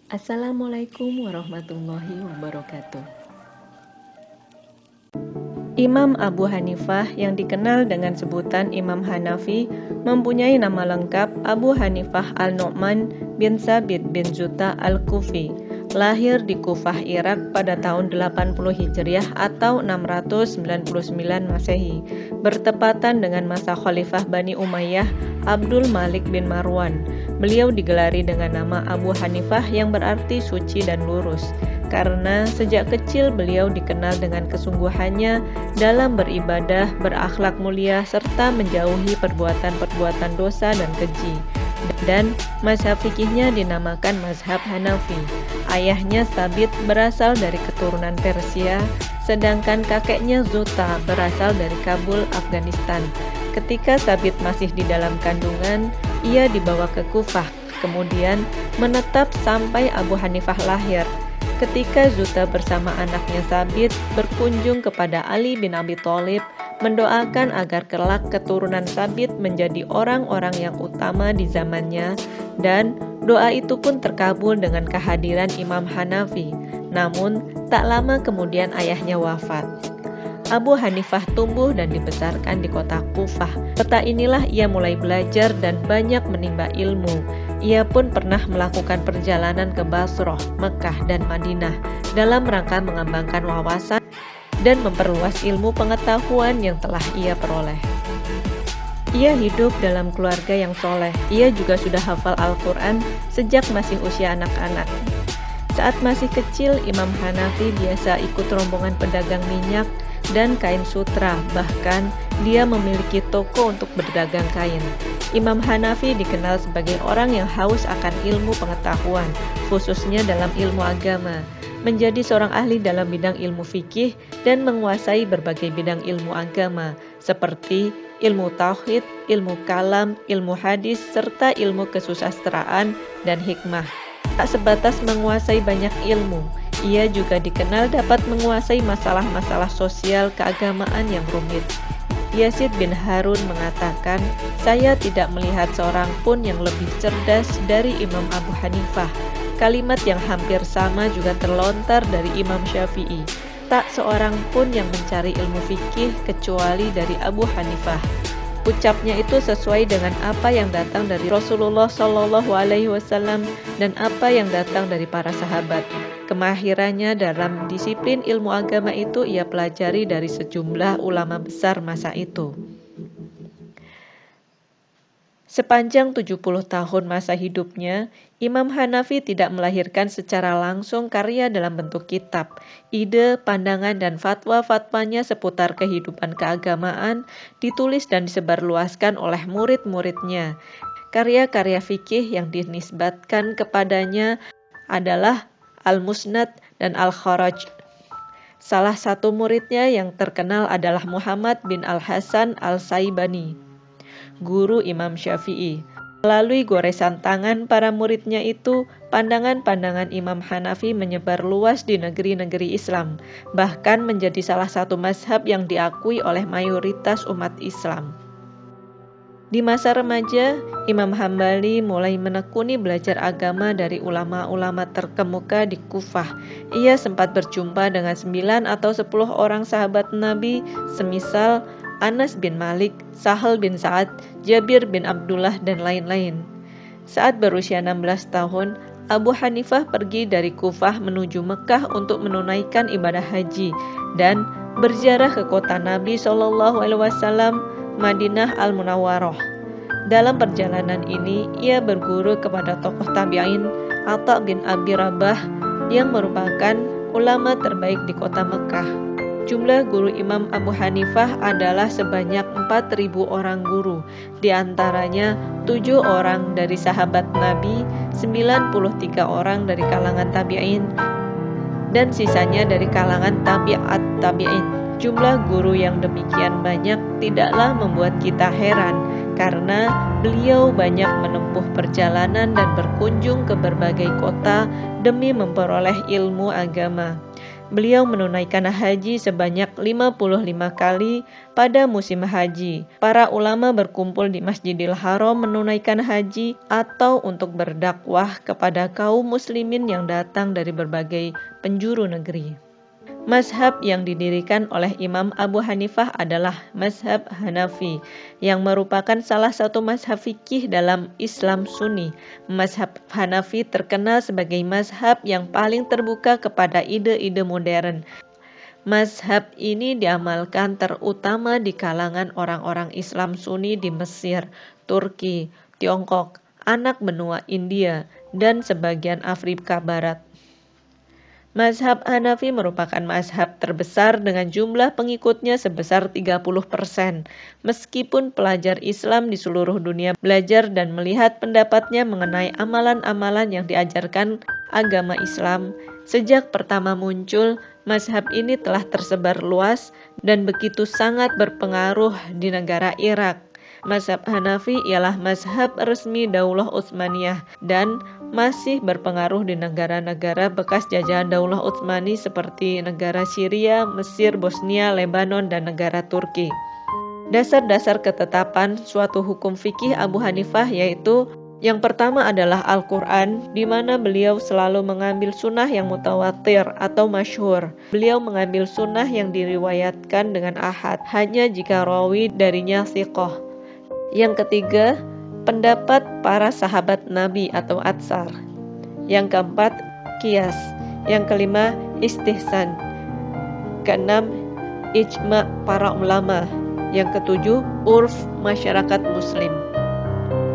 Assalamualaikum warahmatullahi wabarakatuh. Imam Abu Hanifah yang dikenal dengan sebutan Imam Hanafi mempunyai nama lengkap Abu Hanifah Al-Nu'man bin Sabit bin Zuta Al-Kufi. Lahir di Kufah, Irak pada tahun 80 Hijriah atau 699 Masehi, bertepatan dengan masa Khalifah Bani Umayyah Abdul Malik bin Marwan. Beliau digelari dengan nama Abu Hanifah yang berarti suci dan lurus, karena sejak kecil beliau dikenal dengan kesungguhannya dalam beribadah, berakhlak mulia, serta menjauhi perbuatan-perbuatan dosa dan keji. Dan mazhab fikihnya dinamakan mazhab Hanafi. Ayahnya Sabit berasal dari keturunan Persia, sedangkan kakeknya Zuta berasal dari Kabul, Afghanistan. Ketika Sabit masih di dalam kandungan, ia dibawa ke Kufah, kemudian menetap sampai Abu Hanifah lahir. Ketika Zuta bersama anaknya Sabit berkunjung kepada Ali bin Abi Thalib, mendoakan agar kelak keturunan Sabit menjadi orang-orang yang utama di zamannya, dan doa itu pun terkabul dengan kehadiran Imam Hanafi. Namun, tak lama kemudian ayahnya wafat. Abu Hanifah tumbuh dan dibesarkan di kota Kufah. Kota inilah ia mulai belajar dan banyak menimba ilmu. Ia pun pernah melakukan perjalanan ke Basrah, Mekah, dan Madinah dalam rangka mengembangkan wawasan dan memperluas ilmu pengetahuan yang telah ia peroleh. Ia hidup dalam keluarga yang soleh. Ia juga sudah hafal Al-Quran sejak masih usia anak-anak. Saat masih kecil, Imam Hanafi biasa ikut rombongan pedagang minyak dan kain sutra, bahkan dia memiliki toko untuk berdagang kain. Imam Hanafi dikenal sebagai orang yang haus akan ilmu pengetahuan, khususnya dalam ilmu agama. Menjadi seorang ahli dalam bidang ilmu fikih dan menguasai berbagai bidang ilmu agama, seperti ilmu tauhid, ilmu kalam, ilmu hadis, serta ilmu kesusastraan dan hikmah. Tak sebatas menguasai banyak ilmu, ia juga dikenal dapat menguasai masalah-masalah sosial keagamaan yang rumit. Yazid bin Harun mengatakan, "Saya tidak melihat seorang pun yang lebih cerdas dari Imam Abu Hanifah." Kalimat yang hampir sama juga terlontar dari Imam Syafi'i. Tak seorang pun yang mencari ilmu fikih kecuali dari Abu Hanifah. Ucapnya itu sesuai dengan apa yang datang dari Rasulullah Shallallahu Alaihi Wasallam dan apa yang datang dari para sahabat. Kemahirannya dalam disiplin ilmu agama itu ia pelajari dari sejumlah ulama besar masa itu. Sepanjang 70 tahun masa hidupnya, Imam Hanafi tidak melahirkan secara langsung karya dalam bentuk kitab. Ide, pandangan, dan fatwa-fatwanya seputar kehidupan keagamaan ditulis dan disebarluaskan oleh murid-muridnya. Karya-karya fikih yang dinisbatkan kepadanya adalah Al-Musnad dan Al-Kharaj. Salah satu muridnya yang terkenal adalah Muhammad bin Al-Hasan Al-Saibani, guru Imam Syafi'i. Melalui goresan tangan para muridnya itu, pandangan-pandangan Imam Hanafi menyebar luas di negeri-negeri Islam, bahkan menjadi salah satu mazhab yang diakui oleh mayoritas umat Islam. Di masa remaja, Imam Hambali mulai menekuni belajar agama dari ulama-ulama terkemuka di Kufah. Ia sempat berjumpa dengan 9 atau 10 orang sahabat Nabi, semisal Anas bin Malik, Sahal bin Sa'ad, Jabir bin Abdullah, dan lain-lain. Saat berusia 16 tahun, Abu Hanifah pergi dari Kufah menuju Mekah untuk menunaikan ibadah haji dan berziarah ke kota Nabi SAW, Madinah Al-Munawwarah. Dalam perjalanan ini, ia berguru kepada tokoh tabi'in Atha bin Abi Rabah yang merupakan ulama terbaik di kota Mekah. Jumlah guru Imam Abu Hanifah adalah sebanyak 4.000 orang guru, di antaranya 7 orang dari sahabat Nabi, 93 orang dari kalangan tabi'in, dan sisanya dari kalangan tabi'at tabi'in. Jumlah guru yang demikian banyak tidaklah membuat kita heran, karena beliau banyak menempuh perjalanan dan berkunjung ke berbagai kota demi memperoleh ilmu agama. Beliau menunaikan haji sebanyak 55 kali pada musim haji. Para ulama berkumpul di Masjidil Haram menunaikan haji atau untuk berdakwah kepada kaum muslimin yang datang dari berbagai penjuru negeri. Mazhab yang didirikan oleh Imam Abu Hanifah adalah mazhab Hanafi, yang merupakan salah satu mazhab fikih dalam Islam Sunni. Mazhab Hanafi terkenal sebagai mazhab yang paling terbuka kepada ide-ide modern. Mazhab ini diamalkan terutama di kalangan orang-orang Islam Sunni di Mesir, Turki, Tiongkok, anak benua India, dan sebagian Afrika Barat. Mazhab Hanafi merupakan mazhab terbesar dengan jumlah pengikutnya sebesar 30%. Meskipun pelajar Islam di seluruh dunia belajar dan melihat pendapatnya mengenai amalan-amalan yang diajarkan agama Islam, sejak pertama muncul, mazhab ini telah tersebar luas dan begitu sangat berpengaruh di negara Irak. Mazhab Hanafi ialah mazhab resmi Daulah Utsmaniyah dan masih berpengaruh di negara-negara bekas jajahan Daulah Utsmani seperti negara Syria, Mesir, Bosnia, Lebanon, dan negara Turki. Dasar-dasar ketetapan suatu hukum fikih Abu Hanifah yaitu yang pertama adalah Al-Quran, di mana beliau selalu mengambil sunnah yang mutawatir atau masyhur. Beliau mengambil sunnah yang diriwayatkan dengan ahad, hanya jika rawi darinya thiqah. Yang ketiga, pendapat para sahabat Nabi atau atsar. Yang keempat, qiyas. Yang kelima, istihsan. Keenam, ijma' para ulama. Yang ketujuh, urf masyarakat muslim.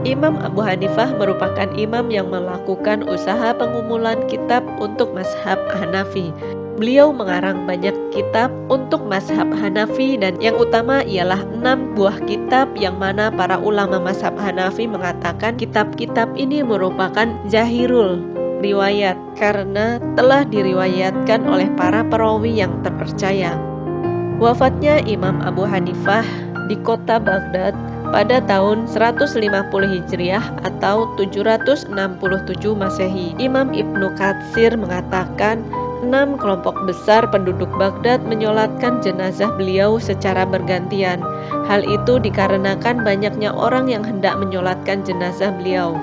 Imam Abu Hanifah merupakan imam yang melakukan usaha pengumpulan kitab untuk mazhab Hanafi. Beliau mengarang banyak kitab untuk mazhab Hanafi dan yang utama ialah 6 buah kitab yang mana para ulama mazhab Hanafi mengatakan kitab-kitab ini merupakan zahirul riwayat karena telah diriwayatkan oleh para perawi yang terpercaya. Wafatnya Imam Abu Hanifah di kota Baghdad pada tahun 150 Hijriah atau 767 Masehi. Imam Ibnu Katsir mengatakan 6 kelompok besar penduduk Baghdad menyolatkan jenazah beliau secara bergantian. Hal itu dikarenakan banyaknya orang yang hendak menyolatkan jenazah beliau.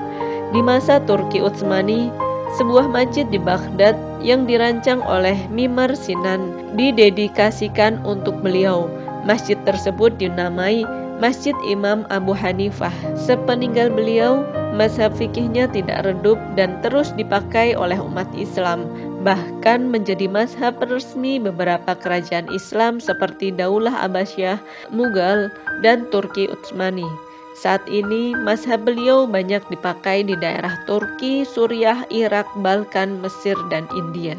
Di masa Turki Utsmani, sebuah masjid di Baghdad yang dirancang oleh Mimar Sinan didedikasikan untuk beliau. Masjid tersebut dinamai Masjid Imam Abu Hanifah. Sepeninggal beliau, mazhab fikihnya tidak redup dan terus dipakai oleh umat Islam, bahkan menjadi mazhab resmi beberapa kerajaan Islam seperti Daulah Abbasiyah, Mughal, dan Turki Utsmani. Saat ini, mazhab beliau banyak dipakai di daerah Turki, Suriah, Irak, Balkan, Mesir, dan India.